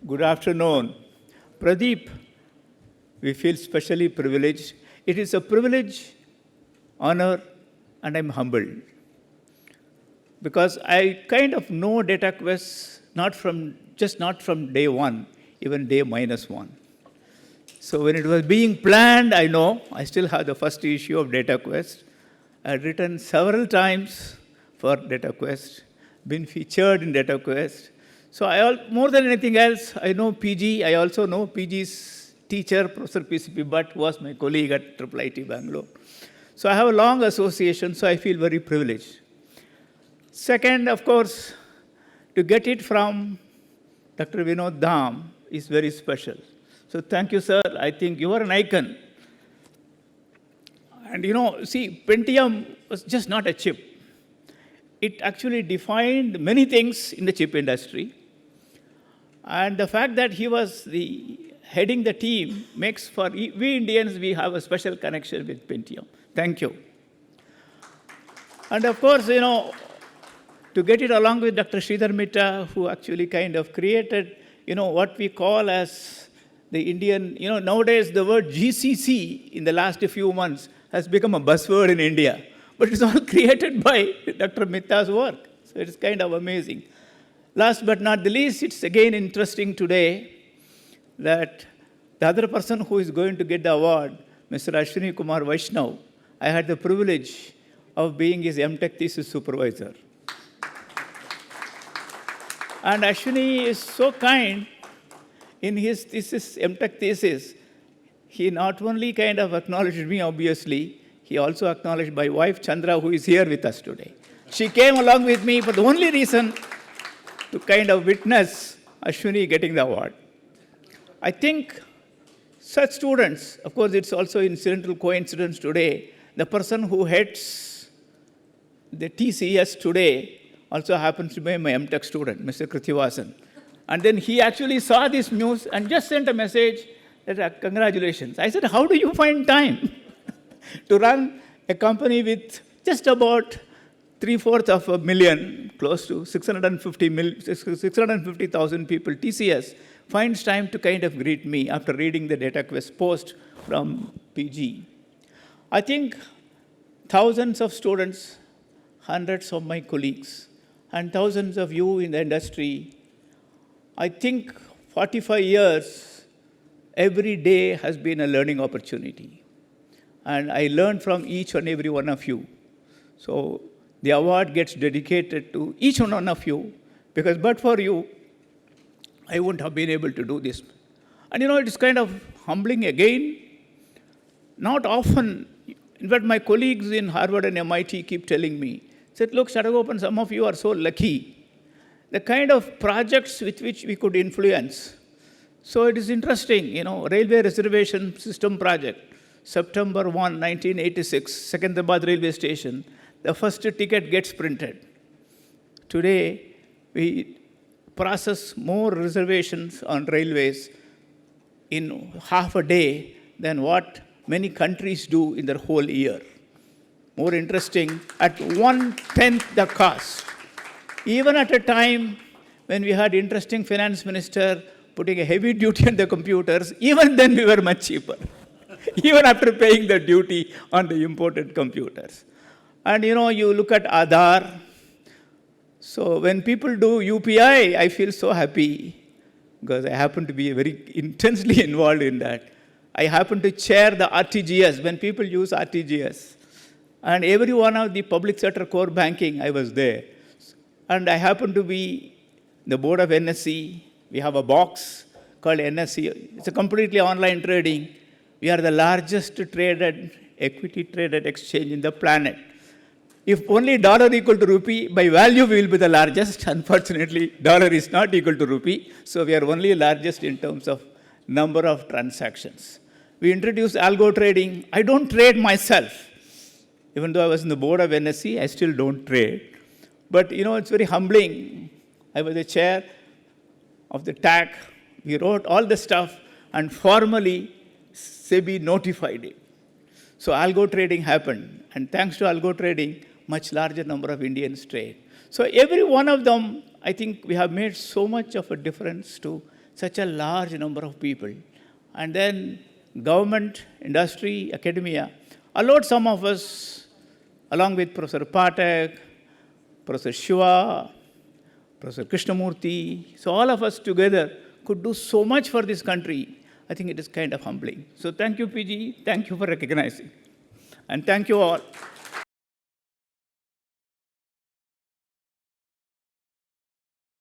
Good afternoon. Pradeep, we feel specially privileged. It is a privilege, honor, and I'm humbled. Because I kind of know DataQuest not from day one, even day -1. So when it was being planned, I still have the first issue of DataQuest. I had written several times for DataQuest, been featured in DataQuest. So more than anything else, I know PG. I also know PG's teacher, Professor PCP Bhatt, who was my colleague at IIIT-Bangalore. So I have a long association, so I feel very privileged. Second, of course, to get it from Dr. Vinod Dham is very special. So thank you, sir. I think you are an icon. And Pentium was just not a chip. It actually defined many things in the chip industry. And the fact that he was heading the team makes for, we Indians, we have a special connection with Pentium. Thank you. And of course, to get it along with Dr. Sridhar Mitta, who actually kind of created, what we call as the Indian, nowadays the word GCC in the last few months has become a buzzword in India. But it's all created by Dr. Mitta's work. So it's kind of amazing. Last but not the least, it's again interesting today that the other person who is going to get the award, Mr. Ashwini Kumar Vaishnav, I had the privilege of being his MTech thesis supervisor. And Ashwini is so kind in his MTech thesis. He not only kind of acknowledged me, obviously, he also acknowledged my wife, Chandra, who is here with us today. She came along with me for the only reason to kind of witness Ashwini getting the award. I think such students, of course, it's also incidental coincidence today, the person who heads the TCS today also happens to be my MTech student, Mr. Krithivasan. And then he actually saw this news and just sent a message that, congratulations. I said, how do you find time to run a company with just about 3/4 of a million, close to 650,000 people, TCS, finds time to kind of greet me after reading the DataQuest post from PG. I think thousands of students, hundreds of my colleagues, and thousands of you in the industry, I think 45 years, every day has been a learning opportunity. And I learned from each and every one of you. So the award gets dedicated to each one of you, because but for you, I wouldn't have been able to do this. And it's kind of humbling again. Not often, in fact, my colleagues in Harvard and MIT keep telling me, said, look, Sadagopan, some of you are so lucky. The kind of projects with which we could influence. So it is interesting, railway reservation system project, September 1, 1986, Secunderabad railway station, the first ticket gets printed. Today, we process more reservations on railways in half a day than what many countries do in their whole year. More interesting, at 1/10 the cost. Even at a time when we had interesting finance minister putting a heavy duty on the computers, even then we were much cheaper, even after paying the duty on the imported computers. And you look at Aadhaar. So when people do UPI, I feel so happy because I happen to be very intensely involved in that. I happen to chair the RTGS when people use RTGS. And every one of the public sector core banking, I was there. And I happen to be the board of NSE. We have a box called NSE. It's a completely online trading. We are the largest equity traded exchange in the planet. If only dollar equal to rupee, by value we will be the largest. Unfortunately, dollar is not equal to rupee, so we are only largest in terms of number of transactions. We introduced algo trading. I don't trade myself. Even though I was in the board of NSE, I still don't trade. But it's very humbling. I was the chair of the TAC. We wrote all the stuff, and formally SEBI notified it. So algo trading happened, and thanks to algo trading, much larger number of Indians trade. So every one of them, I think we have made so much of a difference to such a large number of people. And then government, industry, academia allowed some of us, along with Professor Pathak, Professor Shiva, Professor Krishnamurthy, so all of us together could do so much for this country. I think it is kind of humbling. So thank you, PG. Thank you for recognizing. And thank you all.